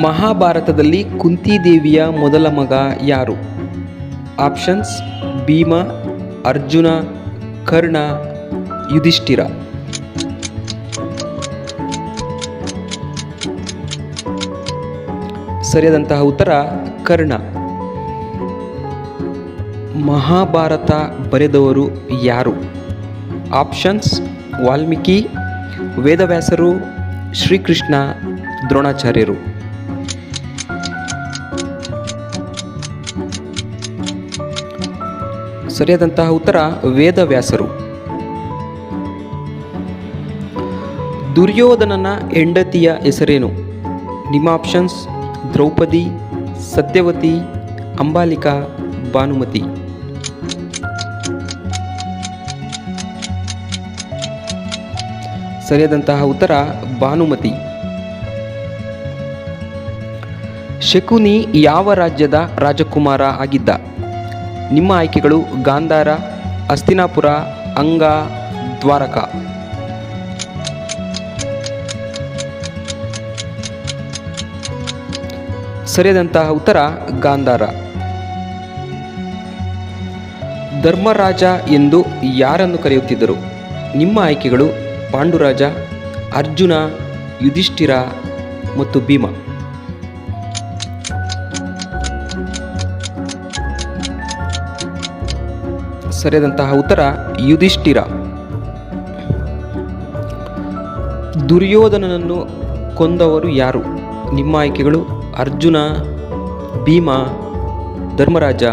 ಮಹಾಭಾರತದಲ್ಲಿ ಕುಂತಿದೇವಿಯ ಮೊದಲ ಮಗ ಯಾರು? ಆಪ್ಷನ್ಸ್: ಭೀಮ, ಅರ್ಜುನ, ಕರ್ಣ, ಯುಧಿಷ್ಠಿರ. ಸರಿಯಾದಂತಹ ಉತ್ತರ ಕರ್ಣ. ಮಹಾಭಾರತ ಬರೆದವರು ಯಾರು? ಆಪ್ಷನ್ಸ್: ವಾಲ್ಮೀಕಿ, ವೇದವ್ಯಾಸರು, ಶ್ರೀಕೃಷ್ಣ, ದ್ರೋಣಾಚಾರ್ಯರು. ಸರಿಯಾದಂತಹ ಉತ್ತರ ವೇದವ್ಯಾಸರು. ದುರ್ಯೋಧನನ ಹೆಂಡತಿಯ ಹೆಸರೇನು? ನಿಮ್ಮ ಆಪ್ಷನ್ಸ್: ದ್ರೌಪದಿ, ಸತ್ಯವತಿ, ಅಂಬಾಲಿಕಾ, ಭಾನುಮತಿ. ಸರಿಯಾದಂತಹ ಉತ್ತರ ಭಾನುಮತಿ. ಶಕುನಿ ಯಾವ ರಾಜ್ಯದ ರಾಜಕುಮಾರ ಆಗಿದ್ದ? ನಿಮ್ಮ ಆಯ್ಕೆಗಳು: ಗಾಂಧಾರ, ಹಸ್ತಿನಾಪುರ, ಅಂಗ, ದ್ವಾರಕ. ಸರಿಯಾದಂತಹ ಉತ್ತರ ಗಾಂಧಾರ. ಧರ್ಮರಾಜ ಎಂದು ಯಾರನ್ನು ಕರೆಯುತ್ತಿದ್ದರು? ನಿಮ್ಮ ಆಯ್ಕೆಗಳು: ಪಾಂಡುರಾಜ, ಅರ್ಜುನ, ಯುಧಿಷ್ಠಿರ ಮತ್ತು ಭೀಮ. ಸರಿಯಾದಂತಹ ಉತ್ತರ ಯುಧಿಷ್ಠಿರ. ದುರ್ಯೋಧನನನ್ನು ಕೊಂದವರು ಯಾರು? ನಿಮ್ಮ ಆಯ್ಕೆಗಳು: ಅರ್ಜುನ, ಭೀಮ, ಧರ್ಮರಾಜ,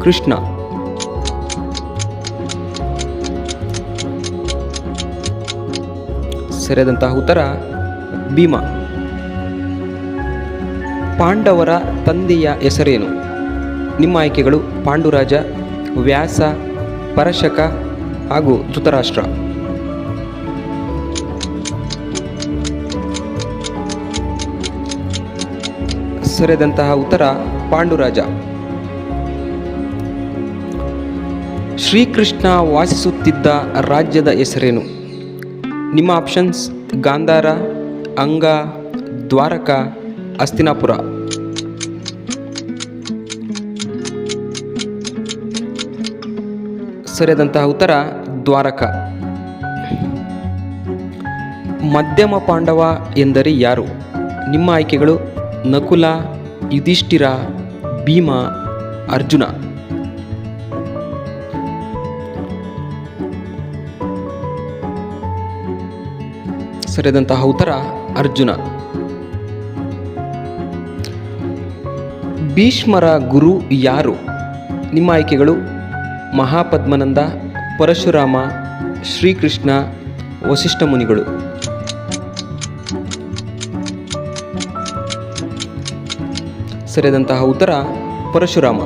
ಕೃಷ್ಣ. ಸರಿಯಾದಂತಹ ಉತ್ತರ ಭೀಮ. ಪಾಂಡವರ ತಂದೆಯ ಹೆಸರೇನು? ನಿಮ್ಮ ಆಯ್ಕೆಗಳು: ಪಾಂಡುರಾಜ, ವ್ಯಾಸ, ಪರಶಕ ಹಾಗೂ ಧೃತರಾಷ್ಟ್ರ. ಸರಿಯಾದಂತಹ ಉತ್ತರ ಪಾಂಡುರಾಜ. ಶ್ರೀಕೃಷ್ಣ ವಾಸಿಸುತ್ತಿದ್ದ ರಾಜ್ಯದ ಹೆಸರೇನು? ನಿಮ್ಮ ಆಪ್ಷನ್ಸ್: ಗಾಂಧಾರ, ಅಂಗ, ದ್ವಾರಕ, ಹಸ್ತಿನಾಪುರ. ಸರಿಯಾದಂತಹ ಉತ್ತರ ದ್ವಾರಕ. ಮಧ್ಯಮ ಪಾಂಡವ ಎಂದರೆ ಯಾರು? ನಿಮ್ಮ ಆಯ್ಕೆಗಳು: ನಕುಲ, ಯುಧಿಷ್ಠಿರ, ಭೀಮ, ಅರ್ಜುನ. ಸರಿಯಾದಂತಹ ಉತ್ತರ ಅರ್ಜುನ. ಭೀಷ್ಮರ ಗುರು ಯಾರು? ನಿಮ್ಮ ಆಯ್ಕೆಗಳು: ಮಹಾಪದ್ಮನಂದ, ಪರಶುರಾಮ, ಶ್ರೀಕೃಷ್ಣ, ವಸಿಷ್ಠ ಮುನಿಗಳು. ಸರಿಯಾದಂತಹ ಉತ್ತರ ಪರಶುರಾಮ.